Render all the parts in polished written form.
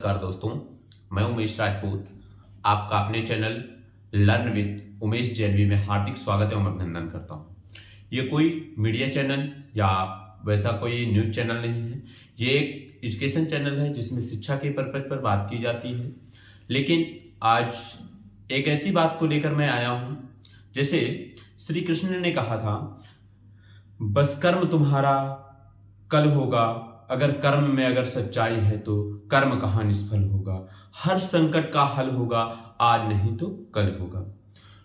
नमस्कार दोस्तों, मैं उमेश राजपूत। आपका अपने channel learn with Umesh Jainvi में हार्दिक स्वागत एवं अभिनंदन करता हूं। ये कोई मीडिया चैनल या वैसा कोई न्यूज चैनल नहीं है। ये एक एजुकेशन चैनल है जिसमें शिक्षा के पर्पज पर बात की जाती है। लेकिन आज एक ऐसी बात को लेकर मैं आया हूं, जैसे श्री कृष्ण ने कहा था, बस कर्म तुम्हारा कल होगा, अगर कर्म में अगर सच्चाई है तो कर्म कहाँ निष्फल होगा। हर संकट का हल होगा, आज नहीं तो कल होगा।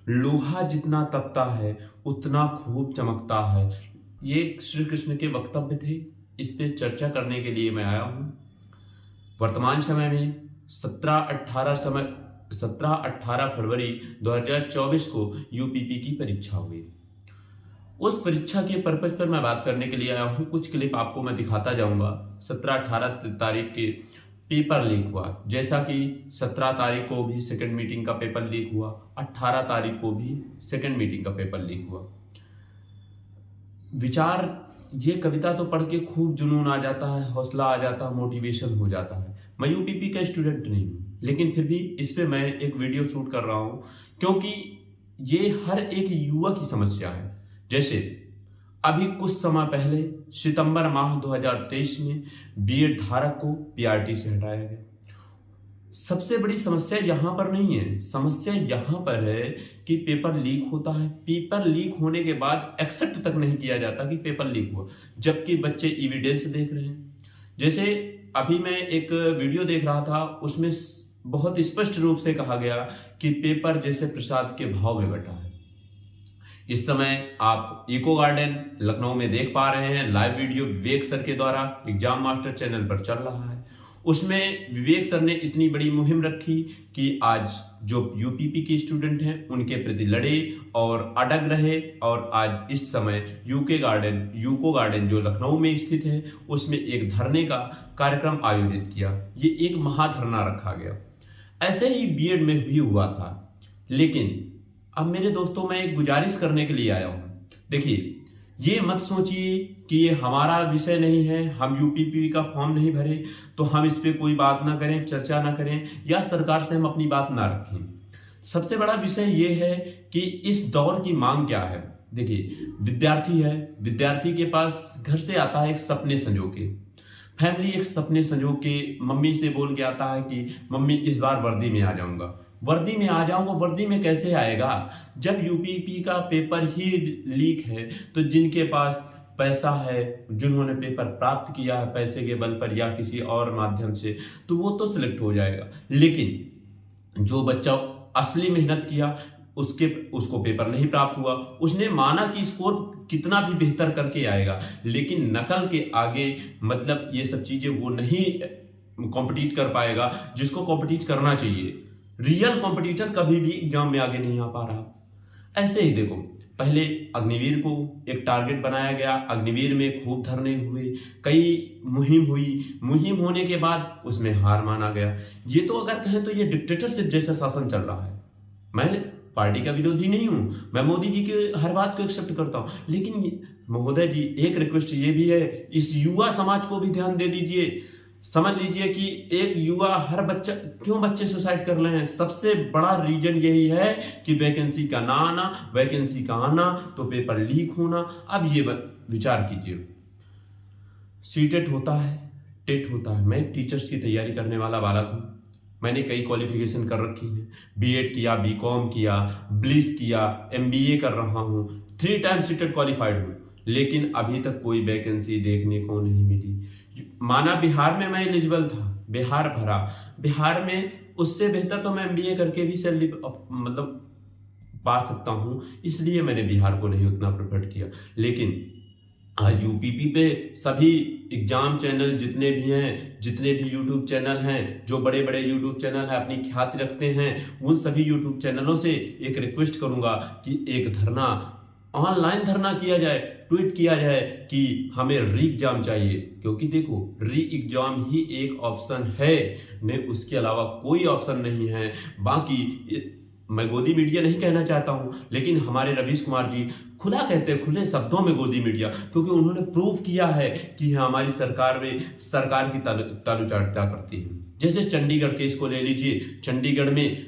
लोहा जितना तपता है उतना खूब चमकता है। ये श्री कृष्ण के वक्तव्य थे। इस पे चर्चा करने के लिए मैं आया हूं। वर्तमान समय में 17-18 फरवरी 2024 को यूपीपी की परीक्षा हुई। उस परीक्षा के पर्पज पर मैं बात करने के लिए आया हूं। कुछ क्लिप आपको मैं दिखाता जाऊंगा। 17-18 तारीख के पेपर लीक हुआ, जैसा कि 17 तारीख को भी सेकंड मीटिंग का पेपर लीक हुआ, 18 तारीख को भी सेकंड मीटिंग का पेपर लीक हुआ। विचार, ये कविता तो पढ़ के खूब जुनून आ जाता है, हौसला आ जाता है, मोटिवेशन हो जाता है। मैं यूपीपी का स्टूडेंट नहीं हूं, लेकिन फिर भी इस पे मैं एक वीडियो शूट कर रहा हूं, क्योंकि ये हर एक युवा की समस्या है। जैसे अभी कुछ समय पहले सितंबर माह 2023 में बीएड धारक को पीआरटी से हटाया गया। सबसे बड़ी समस्या यहां पर नहीं है, समस्या यहां पर है कि पेपर लीक होता है। पेपर लीक होने के बाद एक्सेप्ट तक नहीं किया जाता कि पेपर लीक हुआ, जबकि बच्चे एविडेंस देख रहे हैं। जैसे अभी मैं एक वीडियो देख रहा था, उसमें बहुत स्पष्ट रूप से कहा गया कि पेपर जैसे प्रसाद के भाव में बटा है। इस समय आप इको गार्डन लखनऊ में देख पा रहे हैं, लाइव वीडियो विवेक सर के द्वारा एग्जाम मास्टर चैनल पर चल रहा है। उसमें विवेक सर ने इतनी बड़ी मुहिम रखी कि आज जो यूपीपी के स्टूडेंट हैं उनके प्रति लड़े और अडग रहे, और आज इस समय यूको गार्डन जो लखनऊ में स्थित है उसमें एक धरने का कार्यक्रम आयोजित किया। ये एक महाधरना रखा गया। ऐसे ही बीएड में भी हुआ था। लेकिन अब मेरे दोस्तों, मैं एक गुजारिश करने के लिए आया हूं। देखिए, ये मत सोचिए कि ये हमारा विषय नहीं है, हम यूपीपी का फॉर्म नहीं भरे तो हम इस पे कोई बात ना करें, चर्चा ना करें, या सरकार से हम अपनी बात ना रखें। सबसे बड़ा विषय ये है कि इस दौर की मांग क्या है। देखिए, विद्यार्थी है, विद्यार्थी के पास घर से आता है एक सपने संजो के, फैमिली एक सपने संजो के मम्मी से बोल के आता है कि मम्मी इस बार वर्दी में आ जाऊंगा। वर्दी में आ जाऊंगा, वर्दी में कैसे आएगा जब यूपीपी का पेपर ही लीक है। तो जिनके पास पैसा है, जिन्होंने पेपर प्राप्त किया है पैसे के बल पर या किसी और माध्यम से, तो वो तो सिलेक्ट हो जाएगा। लेकिन जो बच्चा असली मेहनत किया उसको पेपर नहीं प्राप्त हुआ, उसने माना कि स्कोर कितना भी बेहतर करके आएगा, लेकिन नकल के आगे मतलब ये सब चीजें वो नहीं कॉम्पिटिट कर पाएगा जिसको कॉम्पिटिट करना चाहिए। रियल कॉम्पिटिटर कभी भी एग्जाम में आगे नहीं आ पा रहा। ऐसे ही देखो, पहले अग्निवीर को एक टारगेट बनाया गया, अग्निवीर में खूब धरने हुए, कई मुहिम हुई, मुहिम होने के बाद उसमें हार माना गया। ये तो अगर कहें तो ये डिक्टेटरशिप जैसा शासन चल रहा है। मैं पार्टी का विरोधी नहीं हूं, मैं मोदी जी की हर बात को एक्सेप्ट करता हूं, लेकिन महोदय जी एक रिक्वेस्ट ये भी है, इस युवा समाज को भी ध्यान दे दीजिए। समझ लीजिए कि एक युवा, हर बच्चा, क्यों बच्चे सुसाइड कर रहे हैं, सबसे बड़ा रीजन यही है कि वैकेंसी का ना आना, वैकेंसी का आना तो पेपर लीक होना। अब ये विचार कीजिए, सीटेट होता है, टेट होता है। मैं टीचर्स की तैयारी करने वाला बालक हूं। मैंने कई क्वालिफिकेशन कर रखी है, बीएड किया, बीकॉम किया, ब्लिस किया, एमबीए कर रहा हूं, 3 टाइम सीटेट क्वालिफाइड हूं, लेकिन अभी तक कोई वैकेंसी देखने को नहीं मिली। माना बिहार में मैं एलिजिबल था, बिहार भरा, बिहार में उससे बेहतर तो मैं एमबीए करके भी सैलरी मतलब पा सकता हूं, इसलिए मैंने बिहार को नहीं उतना प्रेफर किया। लेकिन आज यूपीपी पे सभी एग्जाम चैनल जितने भी हैं, जितने भी यूट्यूब चैनल हैं, जो बड़े बड़े यूट्यूब चैनल हैं, अपनी ख्याति रखते हैं, उन सभी यूट्यूब चैनलों से एक रिक्वेस्ट करूंगा कि एक धरना, ऑनलाइन धरना किया जाए, ट्वीट किया जाए कि हमें री एग्जाम चाहिए। क्योंकि देखो, री एग्जाम ही एक ऑप्शन है, ने उसके अलावा कोई ऑप्शन नहीं है। बाकी मैं गोदी मीडिया नहीं कहना चाहता हूं, लेकिन हमारे रवीश कुमार जी खुला कहते हैं, खुले शब्दों में गोदी मीडिया, क्योंकि उन्होंने प्रूव किया है कि हमारी सरकार में सरकार की तालू चर्चा करती है। जैसे चंडीगढ़ केस को ले लीजिए, चंडीगढ़ में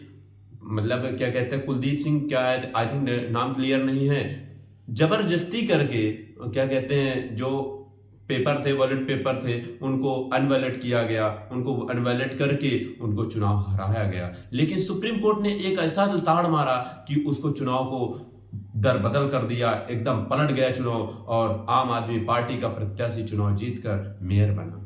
मतलब क्या कहते हैं, कुलदीप सिंह, क्या आई थिंक नाम क्लियर नहीं है, जबरदस्ती करके क्या कहते हैं जो पेपर थे, वैलिड पेपर थे, उनको अनवैलिड किया गया, उनको अनवैलिड करके उनको चुनाव हराया गया। लेकिन सुप्रीम कोर्ट ने एक ऐसा ताड़ मारा कि उसको चुनाव को दर बदल कर दिया, एकदम पलट गया चुनाव, और आम आदमी पार्टी का प्रत्याशी चुनाव जीतकर मेयर बना।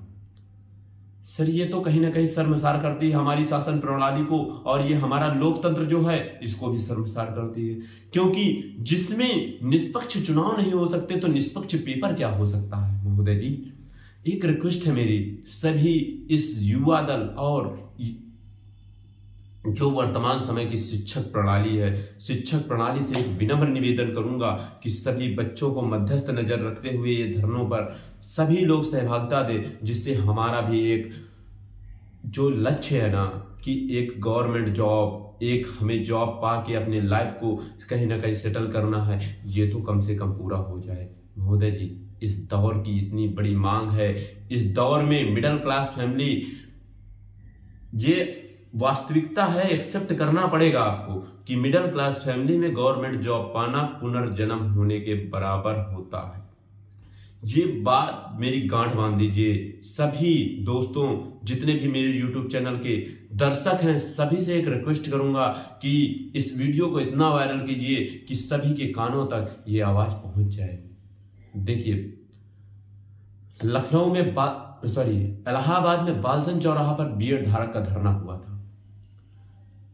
सर ये तो कहीं ना कहीं शर्मसार करती है हमारी शासन प्रणाली को, और ये हमारा लोकतंत्र जो है इसको भी शर्मसार करती है, क्योंकि जिसमें निष्पक्ष चुनाव नहीं हो सकते तो निष्पक्ष पेपर क्या हो सकता है। महोदय जी, एक रिक्वेस्ट है मेरी, सभी इस युवा दल और जो वर्तमान समय की शिक्षक प्रणाली है, शिक्षक प्रणाली से एक विनम्र निवेदन करूंगा कि सभी बच्चों को मध्यस्थ नजर रखते हुए ये धरनों पर सभी लोग सहभागिता दें, जिससे हमारा भी एक जो लक्ष्य है ना कि एक गवर्नमेंट जॉब, एक हमें जॉब पाके अपने लाइफ को कहीं ना कहीं सेटल करना है, ये तो कम से कम पूरा हो जाए। महोदय जी, इस दौर की इतनी बड़ी मांग है, इस दौर में मिडिल क्लास फैमिली, ये वास्तविकता है, एक्सेप्ट करना पड़ेगा आपको कि मिडिल क्लास फैमिली में गवर्नमेंट जॉब पाना पुनर्जन्म होने के बराबर होता है। ये बात मेरी गांठ बांध दीजिए। सभी दोस्तों, जितने भी मेरे YouTube चैनल के दर्शक हैं, सभी से एक रिक्वेस्ट करूंगा कि इस वीडियो को इतना वायरल कीजिए कि सभी के कानों तक ये आवाज पहुंच जाए। देखिए, लखनऊ में इलाहाबाद में बालसन चौराहा पर बीएड धारक का धरना हुआ था।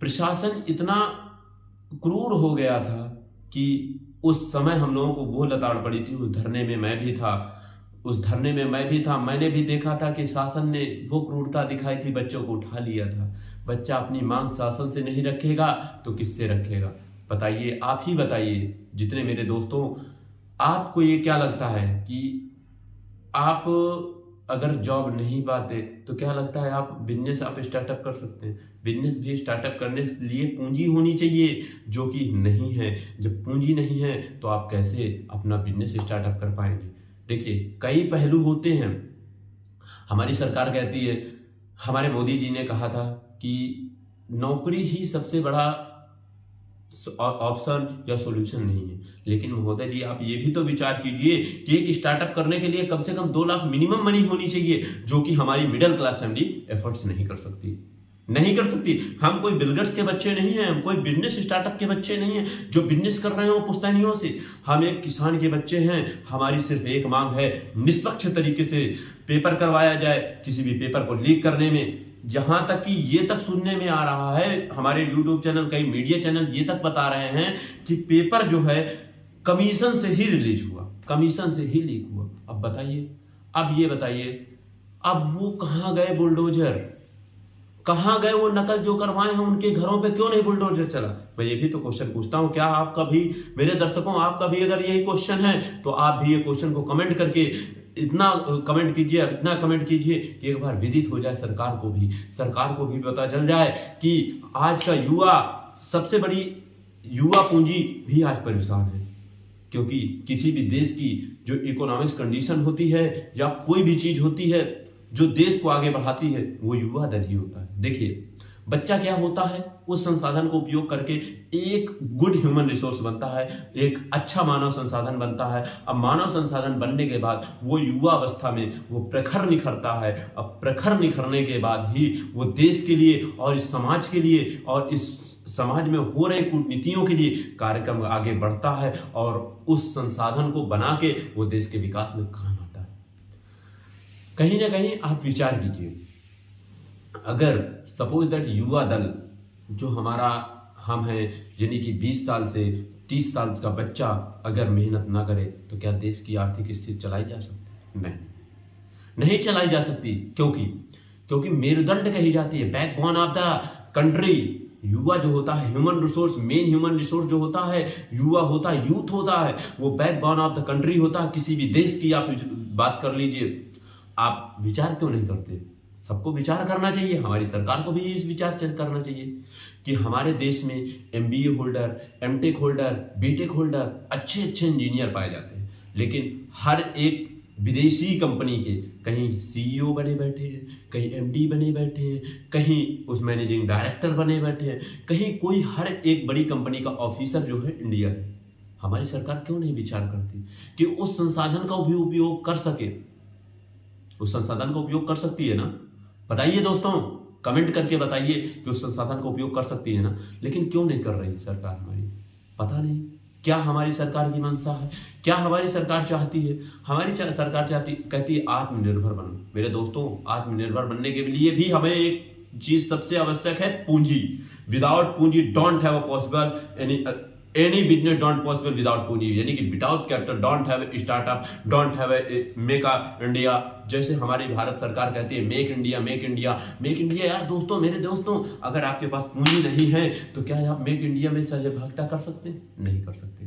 प्रशासन इतना क्रूर हो गया था कि उस समय हम लोगों को वो लताड़ पड़ी थी। उस धरने में मैं भी था, मैंने भी देखा था कि शासन ने वो क्रूरता दिखाई थी, बच्चों को उठा लिया था। बच्चा अपनी मांग शासन से नहीं रखेगा तो किससे रखेगा? बताइए, आप ही बताइए। जितने मेरे दोस्तों, आपको ये क्या लगता है कि आप अगर जॉब नहीं पाते तो क्या लगता है आप बिजनेस स्टार्टअप कर सकते हैं? बिजनेस भी स्टार्टअप करने के लिए पूंजी होनी चाहिए, जो कि नहीं है। जब पूंजी नहीं है तो आप कैसे अपना बिजनेस स्टार्टअप कर पाएंगे? देखिए, कई पहलू होते हैं। हमारी सरकार कहती है, हमारे मोदी जी ने कहा था कि नौकरी ही सबसे बड़ा ऑप्शन या सॉल्यूशन नहीं है। लेकिन महोदय जी, आप ये भी तो विचार कीजिए कि एक स्टार्टअप करने के लिए कम से कम 2 लाख मिनिमम मनी होनी चाहिए, जो कि हमारी मिडिल क्लास फैमिली एफर्ट्स नहीं कर सकती। हम कोई बिल गेट्स के बच्चे नहीं हैं, हम कोई बिजनेस स्टार्टअप के बच्चे नहीं हैं जो बिजनेस कर रहे हो पुश्तैनियों से। हम एक किसान के बच्चे हैं। हमारी सिर्फ एक मांग है, निष्पक्ष तरीके से पेपर करवाया जाए। किसी भी पेपर को लीक करने में, जहां तक कि ये तक सुनने में आ रहा है, हमारे YouTube चैनल, कई मीडिया चैनल ये तक बता रहे हैं कि पेपर जो है कमीशन से ही रिलीज हुआ, कमीशन से ही लीक हुआ। अब बताइए, अब वो कहां गए बुलडोजर? कहां गए वो नकल जो करवाए हैं? उनके घरों पे क्यों नहीं बुलडोजर चला? मैं ये भी तो क्वेश्चन पूछता हूं। क्या आपका भी, मेरे दर्शकों, आपका भी अगर यही क्वेश्चन है तो आप भी ये क्वेश्चन को कमेंट करके इतना कमेंट कीजिए कि एक बार विदित हो जाए सरकार को भी पता चल जाए कि आज का युवा, सबसे बड़ी युवा पूंजी भी आज परेशान है। क्योंकि किसी भी देश की जो इकोनॉमिक्स कंडीशन होती है या कोई भी चीज होती है जो देश को आगे बढ़ाती है, वो युवा दल ही होता है। देखिए, बच्चा क्या होता है, उस संसाधन को उपयोग करके एक गुड ह्यूमन रिसोर्स बनता है, एक अच्छा मानव संसाधन बनता है। अब मानव संसाधन बनने के बाद वो युवा अवस्था में वो प्रखर निखरता है। अब प्रखर निखरने के बाद ही वो देश के लिए और इस समाज के लिए और इस समाज में हो रहे कूटनीतियों के लिए कार्यक्रम आगे बढ़ता है, और उस संसाधन को बना के वो देश के विकास में काम आता है। कहीं ना कहीं आप विचार कीजिए, अगर सपोज दैट युवा दल जो हमारा हम हैं, यानी कि 20 साल से 30 साल का बच्चा अगर मेहनत ना करे तो क्या देश की आर्थिक स्थिति चलाई जा सकती? नहीं चलाई जा सकती। क्योंकि मेरुदंड कही जाती है, बैकबोन ऑफ द कंट्री। युवा जो होता है, human resource, main human resource जो होता है, युवा होता है, यूथ होता है, वो बैकबोन ऑफ द कंट्री होता है। किसी भी देश की आप बात कर लीजिए। आप विचार क्यों नहीं करते? सबको विचार करना चाहिए। हमारी सरकार को भी इस विचार करना चाहिए कि हमारे देश में MBA holder, MTech holder, BTech holder, अच्छे इंजीनियर पाए जाते हैं, लेकिन हर एक विदेशी कंपनी के, कहीं सीईओ बने बैठे हैं, कहीं एमडी बने बैठे हैं, कहीं उस मैनेजिंग डायरेक्टर बने बैठे हैं, कहीं कोई हर एक बड़ी कंपनी का ऑफिसर जो है इंडिया है। हमारी सरकार क्यों नहीं विचार करती कि उस संसाधन का भी उपयोग कर सके? उस संसाधन का उपयोग कर सकती है ना? बताइए दोस्तों, कमेंट करके बताइए कि उस संसाधन का उपयोग कर सकती है ना। लेकिन क्यों नहीं कर रही सरकार हमारी? पता नहीं क्या हमारी सरकार की मंशा है, क्या हमारी सरकार चाहती है। हमारी सरकार कहती है आत्मनिर्भर बनो। मेरे दोस्तों, आत्मनिर्भर बनने के लिए भी हमें एक चीज सबसे आवश्यक है, पूंजी। विदाउट पूंजी don't have a possible any business, don't possible without पूंजी, यानी कि without capital don't have startup, don't have make India. जैसे हमारी भारत सरकार कहती है make India, make India, make India. यार दोस्तों, मेरे दोस्तों, अगर आपके पास पूंजी नहीं है तो क्या आप मेक इंडिया में सहभागिता कर सकते हैं? नहीं कर सकते।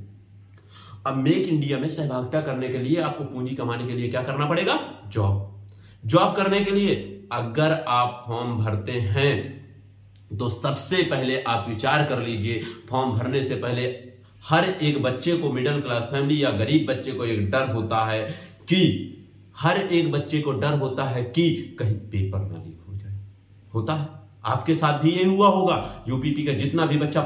अब मेक इंडिया में सहभागिता करने के लिए आपको पूंजी कमाने के लिए क्या करना पड़ेगा? जॉब करने के लिए अगर आप फॉर्म भरते हैं तो सबसे पहले आप विचार कर लीजिए, फॉर्म भरने से पहले हर एक बच्चे को, मिडिल क्लास फैमिली या गरीब बच्चे को एक डर होता है कि हर एक बच्चे को डर होता है कि कहीं पेपर ना लीक हो जाए। होता है, आपके साथ भी ये हुआ होगा। यूपीपी का जितना भी बच्चा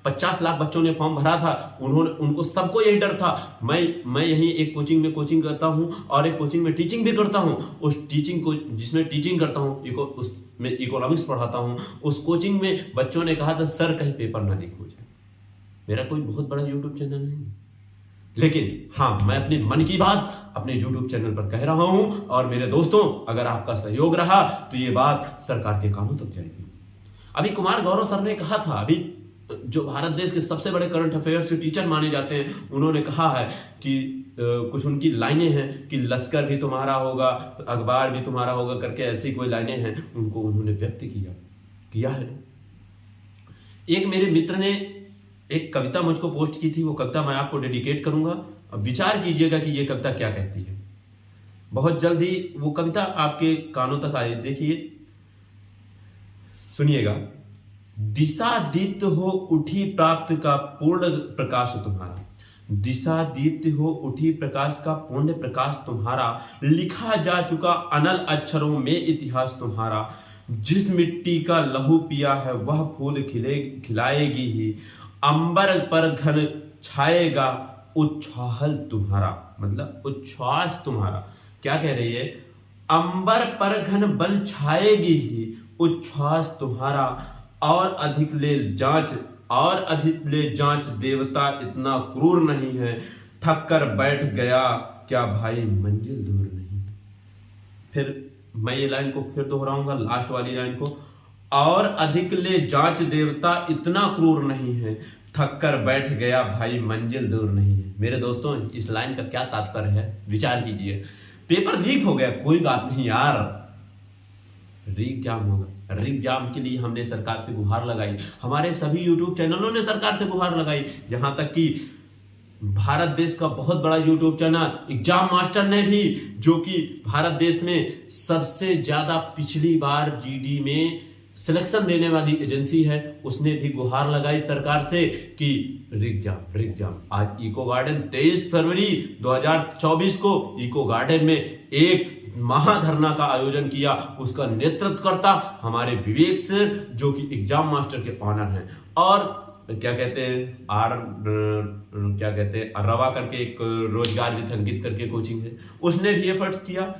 50 लाख बच्चों ने फॉर्म भरा था, उनको सबको यही डर था। मैं यही एक कोचिंग में कोचिंग करता हूं और एक कोचिंग में टीचिंग भी करता हूं। उस टीचिंग को, जिसमें टीचिंग करता हूं, उसमें इकोनॉमिक्स पढ़ाता हूं, उस कोचिंग में बच्चों ने कहा था सर कहीं पेपर ना लीक हो जाए। मेरा कोई बहुत बड़ा यूट्यूब चैनल नहीं, लेकिन हाँ, मैं अपने मन की बात अपने YouTube चैनल पर कह रहा हूं। और मेरे दोस्तों, अगर आपका सहयोग रहा तो ये बात सरकार के कानों तक जाएगी। अभी कुमार गौरव सर ने कहा था, अभी जो भारत देश के सबसे बड़े करंट अफेयर्स के टीचर माने जाते हैं, उन्होंने कहा है कि कुछ उनकी लाइनें हैं कि लश्कर भी तुम्हारा होगा, अखबार भी तुम्हारा होगा करके ऐसी कोई लाइनें हैं, उनको उन्होंने व्यक्त किया है। एक मेरे मित्र ने एक कविता मुझको पोस्ट की थी, वो कविता मैं आपको डेडिकेट करूंगा। अब विचार कीजिएगा कि ये कविता क्या कहती है। बहुत जल्द ही वो कविता आपके कानों तक आई, देखिए, सुनिएगा। दिशा दीप्त हो उठी प्राप्त का पूर्ण प्रकाश तुम्हारा, दिशा दीप्त हो उठी प्रकाश का पूर्ण प्रकाश तुम्हारा, लिखा जा चुका अनल अक्षरों में इतिहास तुम्हारा, जिस मिट्टी का लहू पिया है वह फूल खिलाएगी ही, अंबर पर घन छाएगा उच्छाहल तुम्हारा। मतलब उच्छ्वास तुम्हारा। क्या कह रही है? अंबर पर घन बल छाएगी ही, उच्छ्वास तुम्हारा, और अधिक ले जांच देवता इतना क्रूर नहीं है, थक कर बैठ गया क्या भाई मंजिल दूर नहीं। फिर मैं ये लाइन को फिर दोहराऊंगा, लास्ट वाली लाइन को, और अधिक ले जांच देवता इतना क्रूर नहीं है, थक कर बैठ गया भाई मंजिल दूर नहीं है। मेरे दोस्तों, इस लाइन का क्या तात्पर्य है? विचार कीजिए। पेपर लीक हो गया, कोई बात नहीं यार, एग्जाम होगा। एग्जाम के लिए हमने सरकार से गुहार लगाई, हमारे सभी यूट्यूब चैनलों ने सरकार से गुहार लगाई, यहां तक कि भारत देश का बहुत बड़ा यूट्यूब चैनल एग्जाम मास्टर ने भी, जो कि भारत देश में सबसे ज्यादा पिछली बार जीडी में सिलेक्शन देने वाली एजेंसी है, उसने भी गुहार लगाई सरकार से कि एग्जाम। आज इको गार्डन 23 फरवरी 2024 को इको गार्डन में एक महाधरना का आयोजन किया। उसका नेतृत्व करता हमारे विवेक सर, जो कि एग्जाम मास्टर के ऑनर हैं। और क्या कहते हैं रवा करके एक रोजगार विद अंकित करके कोचिंग है, उसने भी एफर्ट किया।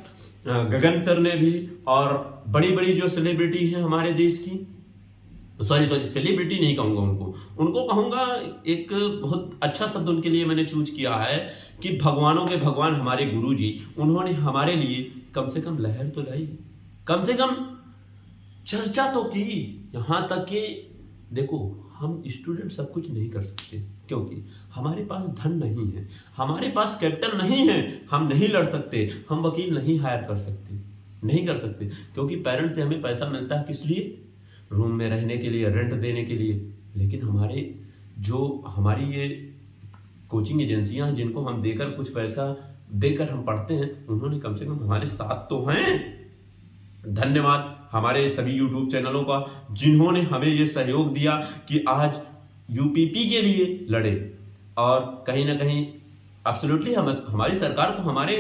गगन सर ने भी, और बड़ी बड़ी जो सेलिब्रिटी हैं हमारे देश की, सॉरी सेलिब्रिटी नहीं कहूंगा उनको कहूंगा, एक बहुत अच्छा शब्द उनके लिए मैंने चूज किया है कि भगवानों के भगवान हमारे गुरु जी, उन्होंने हमारे लिए कम से कम लहर तो लाई, कम से कम चर्चा तो की। यहां तक कि देखो, हम स्टूडेंट सब कुछ नहीं कर सकते, क्योंकि हमारे पास धन नहीं है, हमारे पास कैपिटल नहीं है, हम नहीं लड़ सकते, हम वकील नहीं हायर कर सकते, क्योंकि पेरेंट्स से हमें पैसा मिलता है किस लिए? रूम में रहने के लिए, रेंट देने के लिए। लेकिन हमारी ये कोचिंग एजेंसियां हैं, जिनको हम देकर कुछ पैसा देकर हम पढ़ते हैं, उन्होंने कम से कम हमारे साथ तो हैं। धन्यवाद हमारे सभी यूट्यूब चैनलों का, जिन्होंने हमें ये सहयोग दिया कि आज यूपीपी के लिए लड़े। और कहीं ना कहीं एब्सोल्युटली हमारी सरकार को हमारे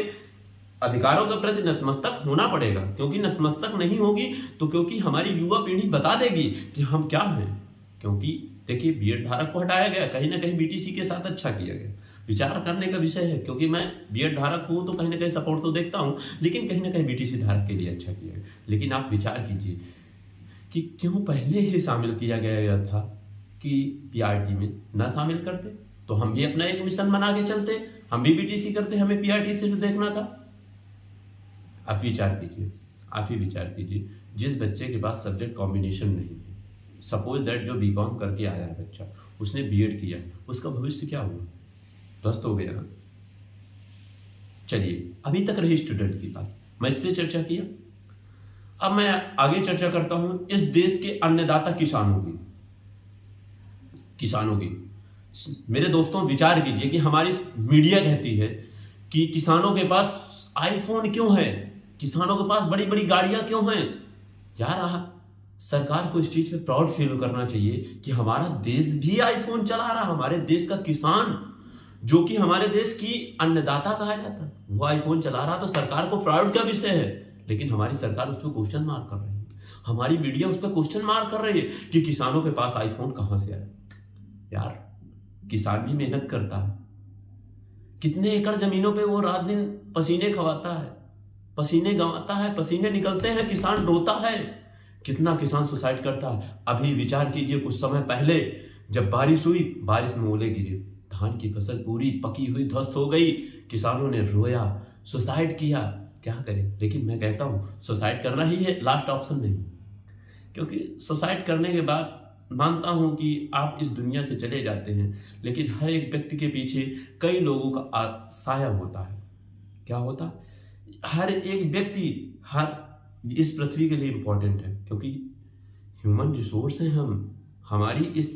अधिकारों के प्रति नतमस्तक होना पड़ेगा, क्योंकि नतमस्तक नहीं होगी तो क्योंकि हमारी युवा पीढ़ी बता देगी कि हम क्या हैं। क्योंकि देखिए बीएड धारक को हटाया गया, कहीं ना कहीं बीटीसी के साथ अच्छा किया गया, विचार करने का विषय है। क्योंकि मैं बीएड धारक हूं तो कहीं ना कहीं सपोर्ट तो देखता हूं, लेकिन कहीं ना कहीं बीटीसी धारक के लिए अच्छा किया गया। लेकिन आप विचार कीजिए कि क्यों पहले ही शामिल किया गया था कि पीआरटी में ना शामिल करते, तो हम भी अपना एक मिशन बना के चलते, हम भी बीटीसी करते, हमें पीआरटी से जो देखना था। आप विचार कीजिए, आप ही विचार कीजिए, जिस बच्चे के पास सब्जेक्ट कॉम्बिनेशन नहीं है, सपोज दैट जो बीकॉम करके आया है बच्चा, उसने बीएड किया, उसका भविष्य क्या हुआ? ध्वस्त हो गया ना। चलिए अभी तक रही स्टूडेंट की बात, मैं इस पर चर्चा किया। अब मैं आगे चर्चा करता हूं इस देश के अन्नदाता किसानों की। मेरे दोस्तों विचार कीजिए कि हमारी मीडिया कहती है कि किसानों के पास आईफोन क्यों है, किसानों के पास बड़ी बड़ी गाड़ियां क्यों हैं। यार सरकार को इस चीज पे प्राउड फील करना चाहिए कि हमारा देश भी आईफोन चला रहा, हमारे देश का किसान जो कि हमारे देश की अन्नदाता कहा जाता है वो आईफोन चला रहा, तो सरकार को प्राउड का विषय है। लेकिन हमारी सरकार उस पर क्वेश्चन मार्क कर रही है, हमारी मीडिया उस पर क्वेश्चन मार्क कर रही है कि किसानों के पास आईफोन कहां से आया। यार किसान भी मेहनत करता है, कितने एकड़ जमीनों पे वो रात दिन पसीने खवाता है, पसीने गंवाता है, पसीने निकलते हैं, किसान रोता है, कितना किसान सुसाइड करता है। अभी विचार कीजिए कुछ समय पहले जब बारिश हुई, बारिश में ओले गिरे, धान की फसल पूरी पकी हुई ध्वस्त हो गई, किसानों ने रोया, सुसाइड किया। क्या करें? लेकिन मैं कहता हूं सुसाइड करना ही है लास्ट ऑप्शन नहीं, क्योंकि सुसाइड करने के बाद मानता हूं कि आप इस दुनिया से चले जाते हैं, लेकिन हर एक व्यक्ति के पीछे कई लोगों का साया होता है। क्या होता? हर एक व्यक्ति हर इस पृथ्वी के लिए इंपॉर्टेंट है, क्योंकि ह्यूमन रिसोर्स हैं हम। हमारी इस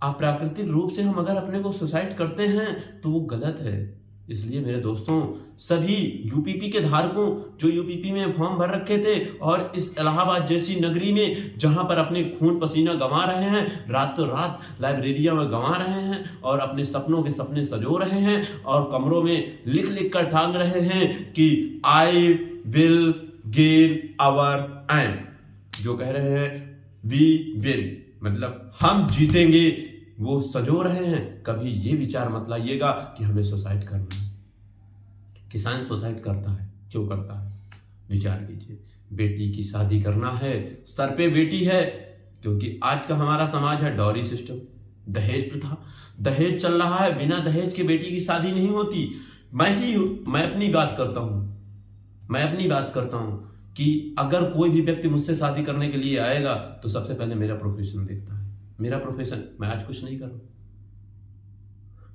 अप्राकृतिक रूप से हम अगर अपने को सुसाइड करते हैं तो वो गलत है। इसलिए मेरे दोस्तों, सभी यूपीपी के धारकों जो यूपीपी में फॉर्म भर रखे थे और इस इलाहाबाद जैसी नगरी में जहां पर अपने खून पसीना गंवा रहे हैं, रातों रात लाइब्रेरिया में गंवा रहे हैं और अपने सपनों के सपने सजो रहे हैं और कमरों में लिख लिख कर टांग रहे हैं कि I will gain our aim, जो कह रहे हैं वी विल, मतलब हम जीतेंगे, वो सजो रहे हैं। कभी ये विचार मत लाइएगा कि हमें सुसाइड करना है। किसान सुसाइड करता है, क्यों करता है? विचार कीजिए। बेटी की शादी करना है, सर पे बेटी है, क्योंकि आज का हमारा समाज है डॉरी सिस्टम, दहेज प्रथा, दहेज चल रहा है, बिना दहेज के बेटी की शादी नहीं होती। मैं अपनी बात करता हूं कि अगर कोई भी व्यक्ति मुझसे शादी करने के लिए आएगा तो सबसे पहले मेरा प्रोफेशन देखता है। मेरा प्रोफेशन, मैं आज कुछ नहीं कर रहा,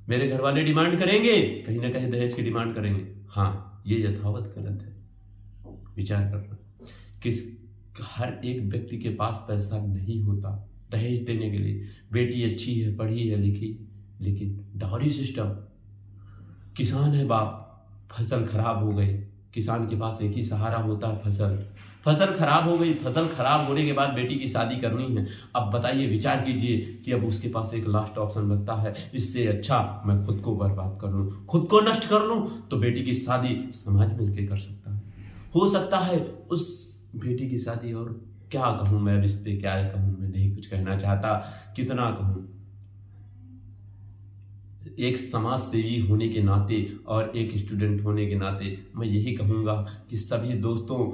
मेरे घर वाले डिमांड करेंगे, कहीं ना कहीं दहेज की डिमांड करेंगे। हाँ, ये यथावत गलत है। विचार करना, किस हर एक व्यक्ति के पास पैसा नहीं होता दहेज देने के लिए। बेटी अच्छी है, पढ़ी है, लिखी, लेकिन डाउरी सिस्टम। किसान है बाप, फसल खराब हो गई, किसान के पास एक ही सहारा होता है फसल खराब हो गई, फसल खराब होने के बाद बेटी की शादी करनी है। अब बताइए, विचार कीजिए कि अब उसके पास एक लास्ट ऑप्शन लगता है, इससे अच्छा मैं खुद को बर्बाद कर लूं, खुद को नष्ट कर लूं, तो बेटी की शादी समाज मिलकर कर सकता है। हो सकता है उस बेटी की शादी, और क्या कहूं मैं, रिश्ते क्या कहूं, मैं नहीं कुछ कहना चाहता, कितना कहूं। एक समाज सेवी होने के नाते और एक स्टूडेंट होने के नाते मैं यही कहूंगा कि सभी दोस्तों,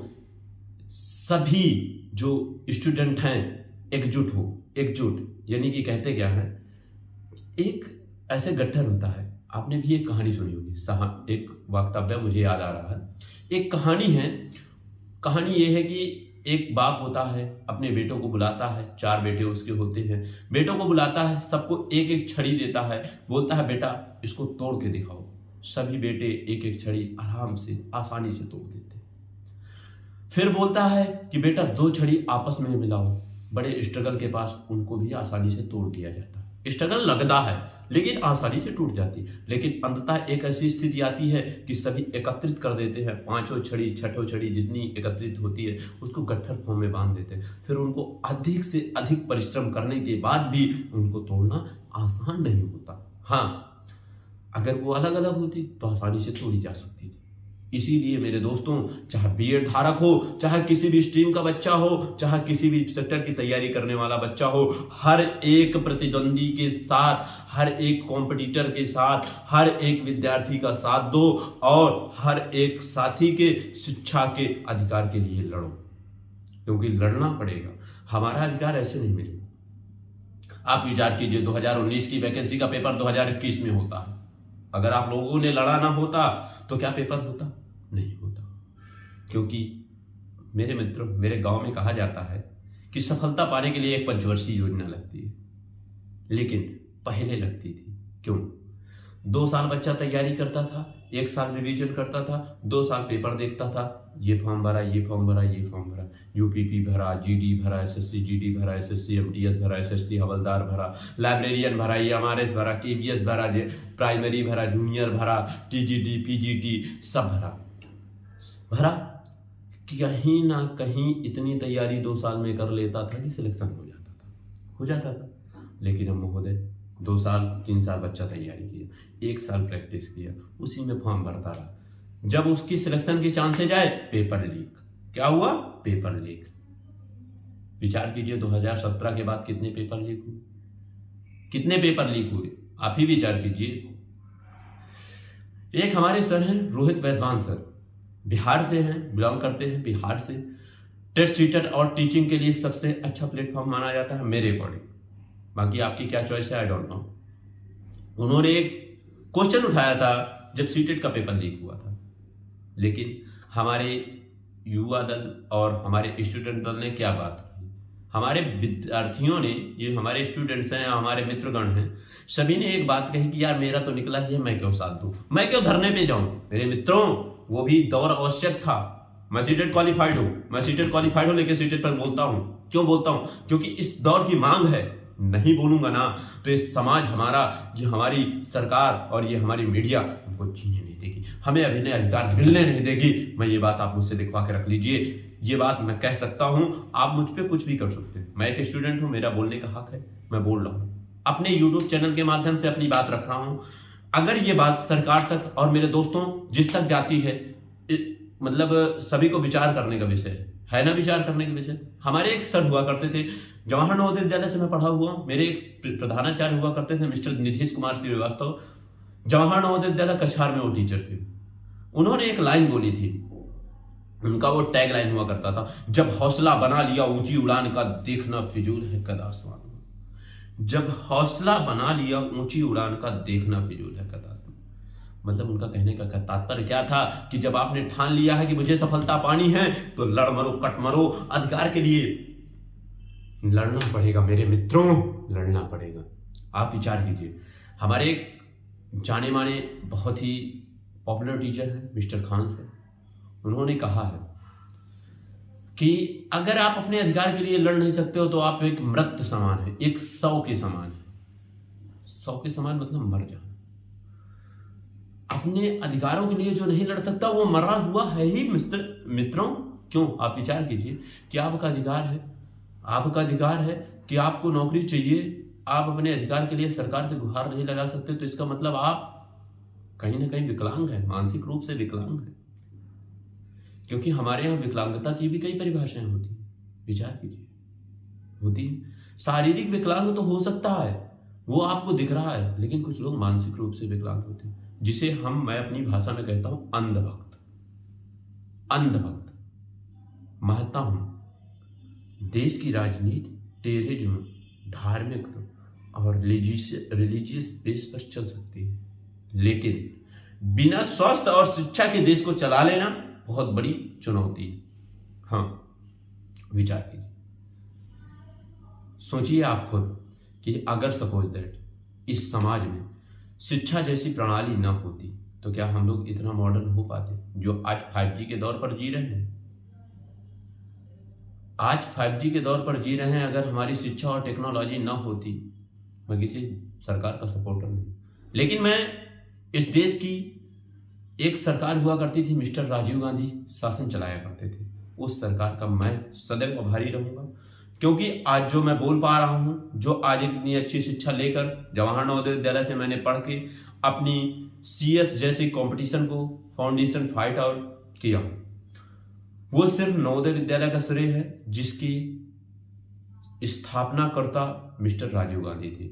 सभी जो स्टूडेंट हैं एकजुट यानी कि कहते क्या है, एक ऐसे गट्ठर होता है। आपने भी एक कहानी सुनी होगी, एक वक्तव्य मुझे याद आ रहा है। एक कहानी है, कहानी ये है कि एक बाप होता है, अपने बेटों को बुलाता है, 4 बेटे उसके होते हैं, बेटों को बुलाता है, सबको एक एक छड़ी देता है, बोलता है बेटा इसको तोड़ के दिखाओ। सभी बेटे एक एक छड़ी आराम से आसानी से तोड़ देते। फिर बोलता है कि बेटा 2 छड़ी आपस में मिलाओ। बड़े स्ट्रगल के पास उनको भी आसानी से तोड़ दिया जाता है। स्ट्रगल लगता है लेकिन आसानी से टूट जाती, लेकिन अंततः एक ऐसी स्थिति आती है कि सभी एकत्रित कर देते हैं, 5 छड़ी 6 छड़ी जितनी एकत्रित होती है उसको गट्ठर फॉर्म में बांध देते हैं। फिर उनको अधिक से अधिक परिश्रम करने के बाद भी उनको तोड़ना आसान नहीं होता। हाँ, अगर वो अलग अलग होती तो आसानी से तोड़ी जा सकती थी, इसीलिए मेरे दोस्तों, चाहे बीएड धारक हो, चाहे किसी भी स्ट्रीम का बच्चा हो, चाहे किसी भी सेक्टर की तैयारी करने वाला बच्चा हो, हर एक प्रतिद्वंदी के साथ, हर एक कॉम्पिटिटर के साथ, हर एक विद्यार्थी का साथ दो और हर एक साथी के शिक्षा के अधिकार के लिए लड़ो, क्योंकि लड़ना पड़ेगा। हमारा अधिकार ऐसे नहीं मिलेगा। आप विचार कीजिए, 2019 की वैकेंसी का पेपर 2021 में होता है। अगर आप लोगों ने लड़ा ना होता तो क्या पेपर होता? नहीं होता। क्योंकि मेरे मित्रों, मेरे गांव में कहा जाता है कि सफलता पाने के लिए एक पंचवर्षीय योजना लगती है, लेकिन पहले लगती थी। क्यों? 2 साल बच्चा तैयारी करता था, 1 साल रिवीजन करता था, 2 साल पेपर देखता था, ये फॉर्म भरा, ये फॉर्म भरा, ये फॉर्म भरा, यूपीपी भरा, जीडी भरा, एसएससी जीडी भरा, एसएससी एमटीएस भरा, एसएससी हवलदार भरा, लाइब्रेरियन भरा, एमआरएस भरा, केवीएस भरा, प्राइमरी भरा, जूनियर भरा, टीजीटी, पीजीटी सब भरा। कहीं ना कहीं इतनी तैयारी 2 साल में कर लेता था कि सिलेक्शन हो जाता था। लेकिन हम महोदय 2 साल 3 साल बच्चा तैयारी किया, 1 साल प्रैक्टिस किया, उसी में फॉर्म भरता रहा। जब उसकी सिलेक्शन के चांसेज आए, पेपर लीक। क्या हुआ? Paper leak. विचार कीजिए, 2017 के बाद कितने पेपर लीक हुए? कितने पेपर लीक हुए? आप ही विचार कीजिए। एक हमारे सर हैं रोहित वैद्वान सर, बिहार से हैं, बिलोंग करते हैं बिहार से। टेस्ट सीटर और टीचिंग के लिए सबसे अच्छा प्लेटफॉर्म माना जाता है मेरे अकॉर्डिंग। बाकी आपकी क्या चॉइस है, आई डोंट नो। उन्होंने एक क्वेश्चन उठाया था जब सीटेट का पेपर लीक हुआ था, लेकिन हमारे युवा दल और हमारे स्टूडेंट दल ने क्या बात की? हमारे विद्यार्थियों ने, ये हमारे स्टूडेंट्स हैं, हमारे मित्रगण हैं, सभी ने एक बात कही कि यार मेरा तो निकला ही है, मैं क्यों साथ दूं, मैं क्यों धरने पे जाऊं। मेरे मित्रों, वो भी दौर आवश्यक था। मैं सीटेट क्वालिफाइड हूं, लेकिन सीटेट पर बोलता हूं। क्यों बोलता हूं? क्योंकि इस दौर की मांग है। नहीं बोलूंगा ना तो ये समाज हमारा, ये हमारी सरकार और ये हमारी मीडिया हमको जीने नहीं देगी, हमें अभिनय अधिकार मिलने नहीं देगी। मैं ये बात आप मुझसे लिखवा के रख लीजिए, ये बात मैं कह सकता हूं, आप मुझ पे कुछ भी कर सकते हैं। मैं एक स्टूडेंट हूं, मेरा बोलने का हक है, मैं बोल रहा हूं, अपने यूट्यूब चैनल के माध्यम से अपनी बात रख रहा हूं। अगर ये बात सरकार तक और मेरे दोस्तों जिस तक जाती है, मतलब सभी को विचार करने का विषय है ना, विचार करने का विषय। हमारे एक सर हुआ करते थे, जवाहर नवोदय विद्यालय से मैं पढ़ा हुआ, मेरे एक प्रधानाचार्य हुआ करते थे मिस्टर नीतीश कुमार श्रीवास्तव, जवाहर नवोदय विद्यालय कछार में वो टीचर थे। उन्होंने एक लाइन बोली थी, उनका वो टैग लाइन हुआ करता था, जब हौसला बना लिया ऊंची उड़ान का, देखना फिजूल है कद आसमान। जब हौसला बना लिया ऊंची उड़ान का, देखना फिजूल है कद आसमान। मतलब उनका कहने का तात्पर्य क्या था कि जब आपने ठान लिया है कि मुझे सफलता पानी है, तो लड़ मरो कट मरो, अधिकार के लिए लड़ना पड़ेगा मेरे मित्रों, लड़ना पड़ेगा। आप विचार कीजिए, हमारे एक जाने माने बहुत ही पॉपुलर टीचर है मिस्टर खान सर, उन्होंने कहा है कि अगर आप अपने अधिकार के लिए लड़ नहीं सकते हो तो आप एक मृत समान है, एक 100 के समान है। 100 के समान मतलब मर जाना। अपने अधिकारों के लिए जो नहीं लड़ सकता वो मरा हुआ है ही मित्रों। क्यों? आप विचार कीजिए कि आपका अधिकार है, आपका अधिकार है कि आपको नौकरी चाहिए, आप अपने अधिकार के लिए सरकार से गुहार नहीं लगा सकते, तो इसका मतलब आप कहीं ना कहीं विकलांग है, मानसिक रूप से विकलांग है। क्योंकि हमारे यहाँ विकलांगता की भी कई परिभाषाएं होती हैं, विचार कीजिए, होती है। शारीरिक विकलांग तो हो सकता है, वो आपको दिख रहा है, लेकिन कुछ लोग मानसिक रूप से विकलांग होते हैं, जिसे मैं अपनी भाषा में कहता हूं अंधभक्त। अंधभक्त महत्ता हूं। देश की राजनीति टेररिज्म, धार्मिक और रिलीजियस बेस पर चल सकती है, लेकिन बिना स्वास्थ्य और शिक्षा के देश को चला लेना बहुत बड़ी चुनौती है। हाँ, विचार कीजिए, सोचिए आप खुद कि अगर सपोज दैट इस समाज में शिक्षा जैसी प्रणाली न होती तो क्या हम लोग इतना मॉडर्न हो पाते जो आज 5G के दौर पर जी रहे हैं। आज 5G के दौर पर जी रहे हैं। अगर हमारी शिक्षा और टेक्नोलॉजी न होती, मैं किसी सरकार का सपोर्टर नहीं, लेकिन मैं इस देश की एक सरकार हुआ करती थी, मिस्टर राजीव गांधी शासन चलाया करते थे, उस सरकार का मैं सदैव आभारी रहूंगा। क्योंकि आज जो मैं बोल पा रहा हूं, जो आज इतनी अच्छी शिक्षा लेकर जवाहर नवोदय विद्यालय से मैंने पढ़ के अपनी CS जैसे कंपटीशन को फाउंडेशन फाइट आउट किया, वो सिर्फ नवोदय विद्यालय का श्रेय है, जिसकी स्थापनाकर्ता मिस्टर राजीव गांधी थे।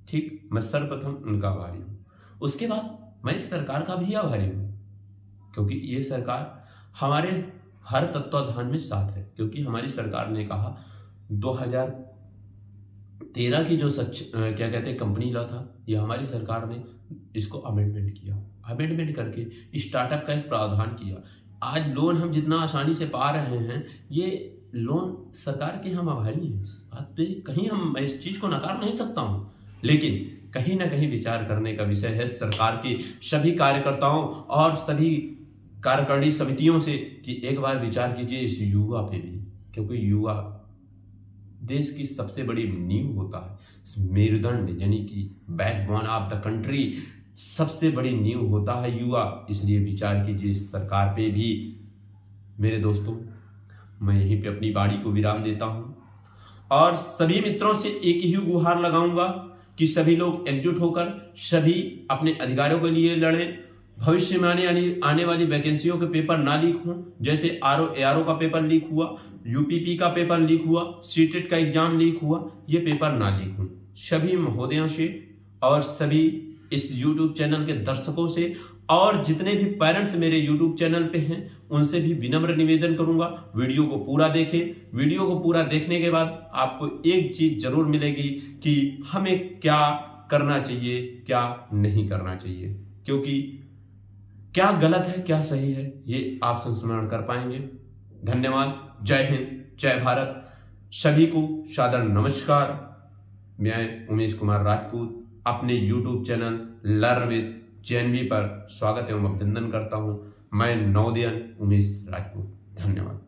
ठीक, मैं सर्वप्रथम उनका आभारी हूं। उसके बाद मैं इस सरकार का भी आभारी हूं, क्योंकि ये सरकार हमारे हर तत्वाधान में साथ है। क्योंकि हमारी सरकार ने कहा 2013 की जो क्या कहते हैं कंपनी लॉ था, ये हमारी सरकार ने इसको अमेंडमेंट किया। अमेंडमेंट करके स्टार्टअप का एक प्रावधान किया। आज लोन हम जितना आसानी से पा रहे हैं, ये लोन सरकार के हम आभारी हैं। इस बात पे कहीं मैं इस चीज को नकार नहीं सकता हूं, लेकिन कहीं ना कहीं विचार करने का विषय है सरकार के सभी कार्यकर्ताओं और सभी कार्यकारिणी समितियों से कि एक बार विचार कीजिए इस युवा पे भी, क्योंकि युवा देश की सबसे बड़ी नींव होता है, मेरुदंड यानी कि बैकबोन ऑफ द कंट्री, सबसे बड़ी नींव होता है युवा। इसलिए विचार कीजिए इस सरकार पे भी। मेरे दोस्तों, मैं यहीं पे अपनी वाणी को विराम देता हूं और सभी मित्रों से एक ही गुहार लगाऊंगा कि सभी लोग एकजुट होकर सभी अपने अधिकारों के लिए लड़ें। भविष्य में आने वाली वैकेंसियों के पेपर ना लीक हों, जैसे ARO का पेपर लीक हुआ, UPP का पेपर लीक हुआ, सीटेट का एग्जाम लीक हुआ, ये पेपर ना लीक हों। सभी महोदयों से और सभी इस YouTube चैनल के दर्शकों से और जितने भी पेरेंट्स मेरे YouTube चैनल पे हैं, उनसे भी विनम्र निवेदन करूंगा, वीडियो को पूरा देखें। वीडियो को पूरा देखने के बाद आपको एक चीज जरूर मिलेगी कि हमें क्या करना चाहिए, क्या नहीं करना चाहिए, क्योंकि क्या गलत है क्या सही है ये आप संस्मरण कर पाएंगे। धन्यवाद। जय हिंद, जय भारत। सभी को सादर नमस्कार। मैं उमेश कुमार राजपूत अपने YouTube channel learn with JNV पर स्वागत एवं अभिनंदन करता हूं। मैं नवोदयन उमेश राजपूत। धन्यवाद।